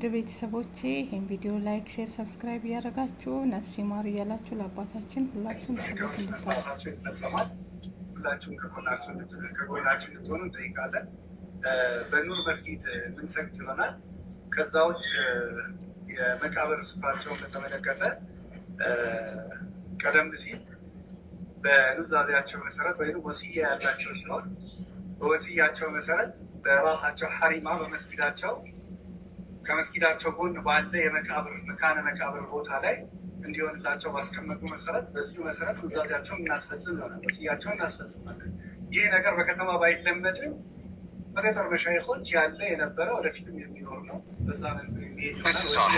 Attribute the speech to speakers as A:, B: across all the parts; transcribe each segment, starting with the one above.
A: ቤተሰቦቼ ይሄን ቪዲዮ ላይክ፣ ሼር፣ ሰብስክራይብ እያደረጋችሁ ነፍስ ይማር እያላችሁ ለአባታችን ሁላችሁም ጸሎት እንድታደርጉ
B: ይፈጸማል። ሁላችሁም ከጎናችን እንድትሆኑ እንጠይቃለን። በኑር መስጊድ ምንሰግድ ይሆናል። ከዛ ውጭ የመቃብር ስፍራቸውን በተመለከተ ቀደም ሲል በኑዛዜያቸው መሰረት ወይም ወሲያ ያላቸው ሲሆን በወሲያቸው መሰረት በራሳቸው ሐሪማ በመስጊዳቸው ከመስጊዳቸው ጎን ባለ የመቃብር መካነ መቃብር ቦታ ላይ እንዲሆንላቸው ባስቀመጡ መሰረት በዚሁ መሰረት ኑዛዜያቸውን እናስፈጽም ይሆናል። ወሲያቸውን እናስፈጽማለን። ይህ ነገር በከተማ ባይለመድም በገጠር መሻይኾች ያለ የነበረ ወደፊትም የሚኖር ነው። በዛ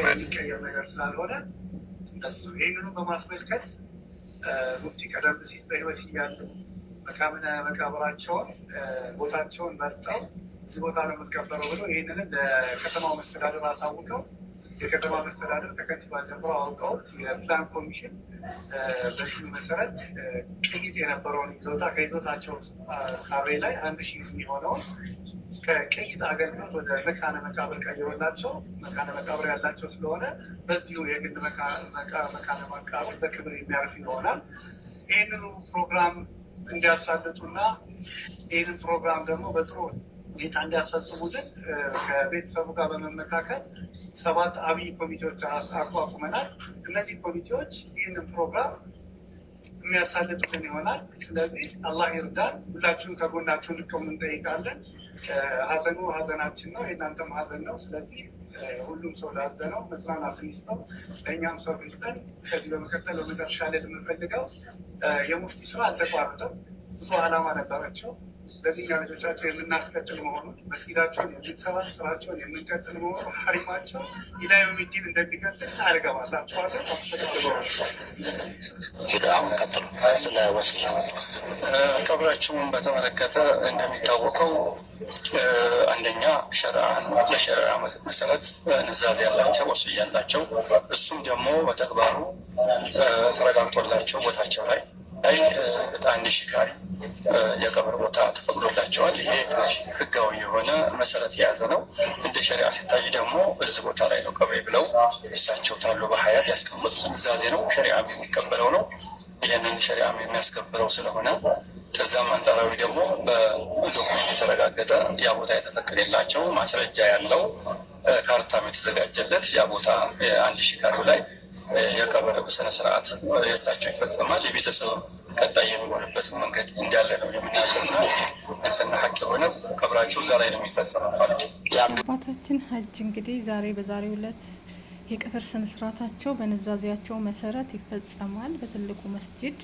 B: የሚቀየር ነገር ስላልሆነ እንደሱ ይህንኑ በማስመልከት ሙፍቲ ቀደም ሲል በህይወት እያሉ መካነ መቃብራቸውን ቦታቸውን መርጠው እዚህ ቦታ ነው የምትቀበረው ብሎ ይህንንም ለከተማው መስተዳደር አሳውቀው የከተማ መስተዳደር ከከንቲባ ጀምሮ አውቀውት የፕላን ኮሚሽን በዚሁ መሰረት ቅይጥ የነበረውን ይዞታ ከይዞታቸው ካሬ ላይ 1000 የሚሆነውን ከቅይጥ አገልግሎት ወደ መካነ መቃብር ቀይሮላቸው መካነ መቃብር ያላቸው ስለሆነ በዚሁ የግል መካነ መቃብር በክብር የሚያርፍ ይሆናል። ይህንኑ ፕሮግራም እንዲያሳልጡና ይህንን ፕሮግራም ደግሞ በጥሩ ሁኔታ እንዲያስፈጽሙልን ከቤተሰቡ ጋር በመመካከል 7 አብይ ኮሚቴዎች አቋቁመናል። እነዚህ ኮሚቴዎች ይህንን ፕሮግራም የሚያሳልጡልን ይሆናል። ስለዚህ አላህ ይርዳን። ሁላችሁም ከጎናችሁ እንድትቆሙ እንጠይቃለን። ሀዘኑ ሀዘናችን ነው፣ የእናንተም ሀዘን ነው። ስለዚህ ሁሉም ሰው ላዘነው መጽናናትን ይስጠው፣ ለእኛም ሰው ይስጠን። ከዚህ በመቀጠል በመጨረሻ ላይ የምንፈልገው የሙፍቲ ስራ አልተቋረጠም። ብዙ ዓላማ ነበራቸው። ለዚህ ልጆቻቸው የምናስቀጥል መሆኑን መስጊዳቸውን የምንሰራት ስራቸውን የምንቀጥል መሆኑ ሐሪማቸው ኢላዩ ሚዲን እንደሚቀጥል ታደርገባላቸዋለን።
C: ስለ ወሲያ ቀብራቸውን በተመለከተ እንደሚታወቀው አንደኛ ሸርዓ ለሸርዓ መሰረት ንዛዜ ያላቸው ወሲያ ያላቸው እሱም ደግሞ በተግባሩ ተረጋግጦላቸው ቦታቸው ላይ 1000 ካሬ የቀብር ቦታ ተፈቅዶላቸዋል። ይሄ ህጋዊ የሆነ መሰረት የያዘ ነው። እንደ ሸሪዓ ሲታይ ደግሞ እዚህ ቦታ ላይ ነው ቀብሬ ብለው እሳቸው ታሉ በሀያት ያስቀመጡት ንዛዜ ነው። ሸሪዓ የሚቀበለው ነው። ይህንን ሸሪዓ የሚያስከብረው ስለሆነ ከዛም አንጻራዊ ደግሞ በዶክሜንት የተረጋገጠ ያ ቦታ የተፈቀደላቸው ማስረጃ ያለው ካርታም የተዘጋጀለት ያ ቦታ 1000 ካሬው ላይ የቀብር ስነ ስርዓት የእሳቸው ይፈጸማል። የቤተሰብ ቀጣይ የሚሆንበት መንገድ እንዳለ ነው የምናውቀውና ንጽህና ሀቅ የሆነ ቀብራቸው እዛ ላይ ነው የሚፈጸመው።
A: አባታችን ሀጅ እንግዲህ በዛሬው ዕለት የቀብር ስነ ስርዓታቸው በንዛዜያቸው መሰረት ይፈጸማል በትልቁ መስጂድ።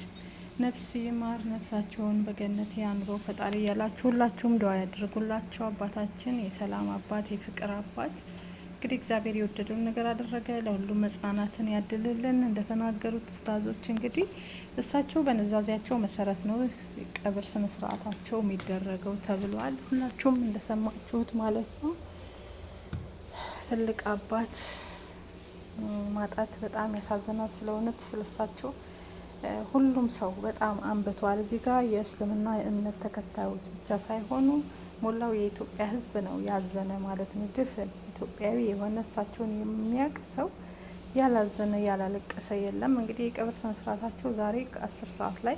A: ነፍስ ይማር፣ ነፍሳቸውን በገነት ያኑረው ፈጣሪ ያላችሁ ሁላችሁም ዱዓ ያድርጉላቸው። አባታችን የሰላም አባት፣ የፍቅር አባት እንግዲህ እግዚአብሔር የወደደውን ነገር አደረገ። ለሁሉም መጽናናትን ያድልልን። እንደተናገሩት ኡስታዞች እንግዲህ እሳቸው በንዛዜያቸው መሰረት ነው ቀብር ስነ ስርዓታቸው የሚደረገው ተብሏል። ሁላችሁም እንደሰማችሁት ማለት ነው። ትልቅ አባት ማጣት በጣም ያሳዝናል። ስለእውነት ስለሳቸው ሁሉም ሰው በጣም አንብቷል። እዚህ ጋር የእስልምና እምነት ተከታዮች ብቻ ሳይሆኑ ሞላው የኢትዮጵያ ሕዝብ ነው ያዘነ ማለት ነው። ድፍን ኢትዮጵያዊ የሆነ እሳቸውን የሚያውቅ ሰው ያላዘነ ያላለቀሰ የለም። እንግዲህ የቀብር ስነ ስርዓታቸው ዛሬ 10 ሰዓት ላይ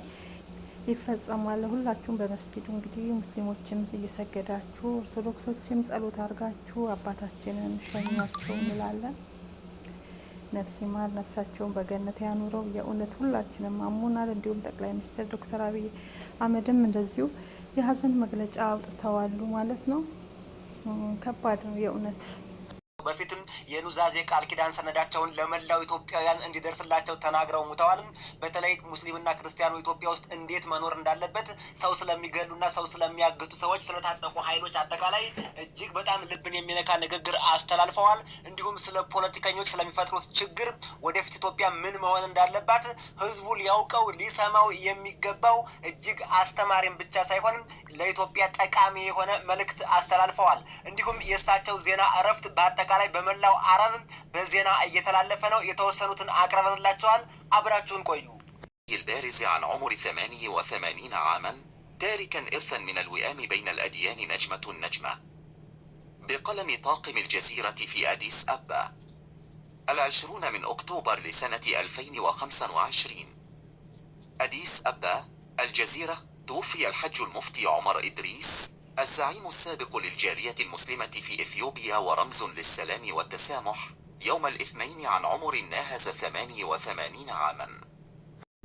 A: ይፈጸማል። ሁላችሁም በመስጊዱ እንግዲህ ሙስሊሞችም እየሰገዳችሁ ኦርቶዶክሶችም ጸሎት አድርጋችሁ አባታችንን ሸኟቸው እንላለን። ነፍስ ይማር፣ ነፍሳቸውን በገነት ያኑረው። የእውነት ሁላችንም አሞናል። እንዲሁም ጠቅላይ ሚኒስትር ዶክተር አብይ አህመድም እንደዚሁ የሀዘን መግለጫ አውጥተዋሉ ማለት ነው። ከባድ ነው የእውነት።
D: በፊትም የኑዛዜ ቃል ኪዳን ሰነዳቸውን ለመላው ኢትዮጵያውያን እንዲደርስላቸው ተናግረው ሙተዋል። በተለይ ሙስሊምና ክርስቲያኑ ኢትዮጵያ ውስጥ እንዴት መኖር እንዳለበት ሰው ስለሚገሉና ሰው ስለሚያግቱ ሰዎች፣ ስለታጠቁ ኃይሎች አጠቃላይ እጅግ በጣም ልብን የሚነካ ንግግር አስተላልፈዋል። እንዲሁም ስለ ፖለቲከኞች ስለሚፈጥሩት ችግር፣ ወደፊት ኢትዮጵያ ምን መሆን እንዳለባት ህዝቡ ሊያውቀው ሊሰማው የሚገባው እጅግ አስተማሪም ብቻ ሳይሆን ለኢትዮጵያ ጠቃሚ የሆነ መልእክት አስተላልፈዋል። እንዲሁም የእሳቸው ዜና እረፍት በአጠቃላይ በመላው አረብ በዜና እየተላለፈ ነው። የተወሰኑትን አቅርበንላችኋል። አብራችሁን ቆዩ።
E: البارز عن عمر 88 عاما تاركا إرثا من الوئام بين الأديان نجمة بقلم طاقم الجزيرة في أديس أبا 20 من أكتوبر لسنة 2025. أديس أبا الجزيرة. توفي الحج المفتي عمر إدريس الزعيم السابق للجالية المسلمة في إثيوبيا ورمز للسلام والتسامح يوم الاثنين عن عمر ناهز 88 عاما.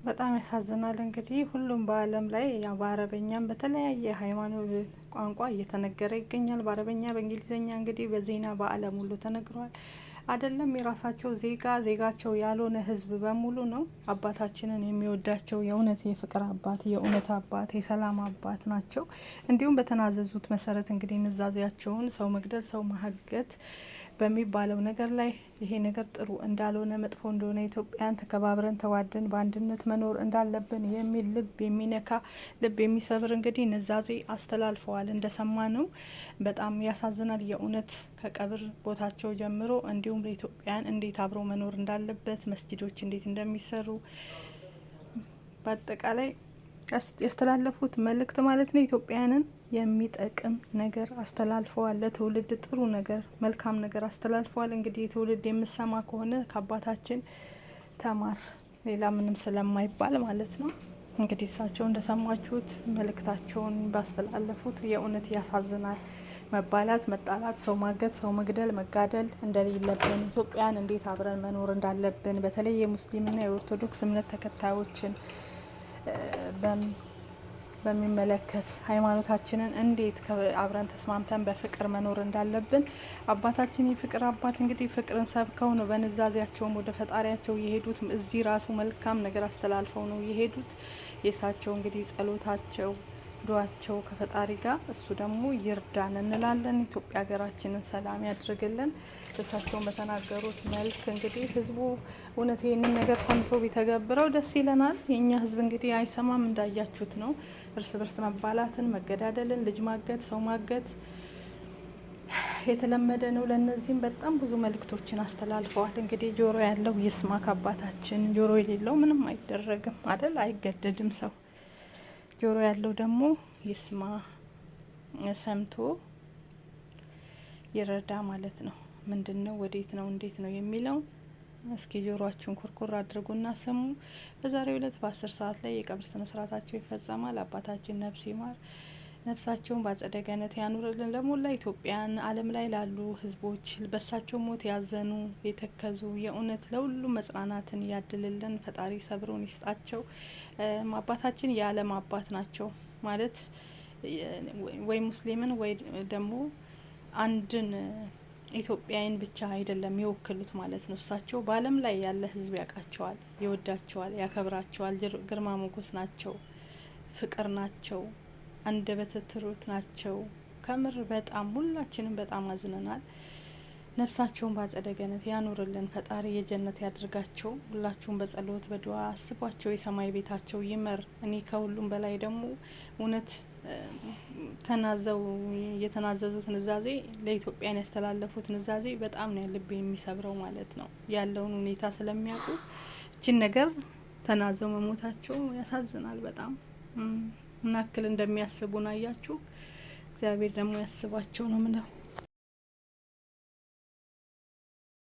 A: በጣም ያሳዝናል። እንግዲህ ሁሉም በአለም ላይ ያው በአረበኛም በተለያየ ሃይማኖት ቋንቋ እየተነገረ ይገኛል። በአረበኛ በእንግሊዘኛ እንግዲህ በዜና በአለም ሁሉ ተነግሯል። አይደለም የራሳቸው ዜጋቸው ያልሆነ ህዝብ በሙሉ ነው አባታችንን የሚወዳቸው የእውነት የፍቅር አባት የእውነት አባት የሰላም አባት ናቸው። እንዲሁም በተናዘዙት መሰረት እንግዲህ ንዛዜያቸውን ሰው መግደል ሰው ማሀገት በሚባለው ነገር ላይ ይሄ ነገር ጥሩ እንዳልሆነ መጥፎ እንደሆነ ኢትዮጵያን ተከባብረን ተዋደን በአንድነት መኖር እንዳለብን የሚል ልብ የሚነካ ልብ የሚሰብር እንግዲህ ንዛዜ አስተላልፈዋል። እንደሰማ ነው በጣም ያሳዝናል። የእውነት ከቀብር ቦታቸው ጀምሮ እንዲሁም ለኢትዮጵያን እንዴት አብሮ መኖር እንዳለበት መስጂዶች እንዴት እንደሚሰሩ በአጠቃላይ ያስተላለፉት መልእክት ማለት ነው ኢትዮጵያንን የሚጠቅም ነገር አስተላልፈዋል። ለትውልድ ጥሩ ነገር መልካም ነገር አስተላልፈዋል። እንግዲህ ትውልድ የምሰማ ከሆነ ከአባታችን ተማር ሌላ ምንም ስለማይባል ማለት ነው። እንግዲህ እሳቸው እንደሰማችሁት መልእክታቸውን ባስተላለፉት የእውነት ያሳዝናል። መባላት፣ መጣላት፣ ሰው ማገት፣ ሰው መግደል፣ መጋደል እንደሌለብን ኢትዮጵያን እንዴት አብረን መኖር እንዳለብን በተለይ የሙስሊምና የኦርቶዶክስ እምነት ተከታዮችን በሚመለከት ሃይማኖታችንን እንዴት አብረን ተስማምተን በፍቅር መኖር እንዳለብን አባታችን የፍቅር አባት እንግዲህ ፍቅርን ሰብከው ነው በንዛዜያቸውም ወደ ፈጣሪያቸው የሄዱት። እዚህ ራሱ መልካም ነገር አስተላልፈው ነው የሄዱት። የእሳቸው እንግዲህ ጸሎታቸው ዱዓቸው ከፈጣሪ ጋር እሱ ደግሞ ይርዳን እንላለን። ኢትዮጵያ ሀገራችንን ሰላም ያድርግልን። እሳቸውን በተናገሩት መልክ እንግዲህ ህዝቡ እውነት ይህንን ነገር ሰምቶ ቢተገብረው ደስ ይለናል። የእኛ ህዝብ እንግዲህ አይሰማም። እንዳያችሁት ነው እርስ በርስ መባላትን፣ መገዳደልን፣ ልጅ ማገት፣ ሰው ማገት የተለመደ ነው። ለነዚህም በጣም ብዙ መልእክቶችን አስተላልፈዋል። እንግዲህ ጆሮ ያለው ይስማ ከአባታችን፣ ጆሮ የሌለው ምንም አይደረግም አይደል? አይገደድም ሰው። ጆሮ ያለው ደግሞ ይስማ፣ ሰምቶ ይረዳ ማለት ነው። ምንድነው ወዴት ነው እንዴት ነው የሚለው እስኪ ጆሮአችሁን ኩርኩር አድርጉና ስሙ። በዛሬው ዕለት በ10 ሰዓት ላይ የቀብር ስነ ስርዓታቸው ይፈጸማል። አባታችን ነፍስ ይማር፣ ነፍሳቸውን በአጸደ ገነት ያኑርልን። ለሞላ ኢትዮጵያን ዓለም ላይ ላሉ ህዝቦች በሳቸው ሞት ያዘኑ የተከዙ የእውነት ለሁሉም መጽናናትን ያድልልን። ፈጣሪ ሰብሩን ይስጣቸው። አባታችን የዓለም አባት ናቸው ማለት ወይ ሙስሊምን ወይ ደግሞ አንድን ኢትዮጵያዊን ብቻ አይደለም የሚወክሉት ማለት ነው። እሳቸው በዓለም ላይ ያለ ህዝብ ያውቃቸዋል፣ ይወዳቸዋል፣ ያከብራቸዋል። ግርማ ሞገስ ናቸው፣ ፍቅር ናቸው፣ አንደበተ ርቱዕ ናቸው። ከምር በጣም ሁላችንም በጣም አዝነናል። ነፍሳቸውን በአጸደ ገነት ያኑርልን ፈጣሪ የጀነት ያድርጋቸው። ሁላችሁም በጸሎት በዱዓ አስቧቸው፣ የሰማይ ቤታቸው ይመር። እኔ ከሁሉም በላይ ደግሞ እውነት ተናዘው የተናዘዙት ንዛዜ ለኢትዮጵያን ያስተላለፉት ንዛዜ በጣም ነው ልብ የሚሰብረው ማለት ነው። ያለውን ሁኔታ ስለሚያውቁ እቺን ነገር ተናዘው መሞታቸው ያሳዝናል በጣም። ምናክል እንደሚያስቡን አያችሁ። እግዚአብሔር ደግሞ ያስባቸው ነው ምለው።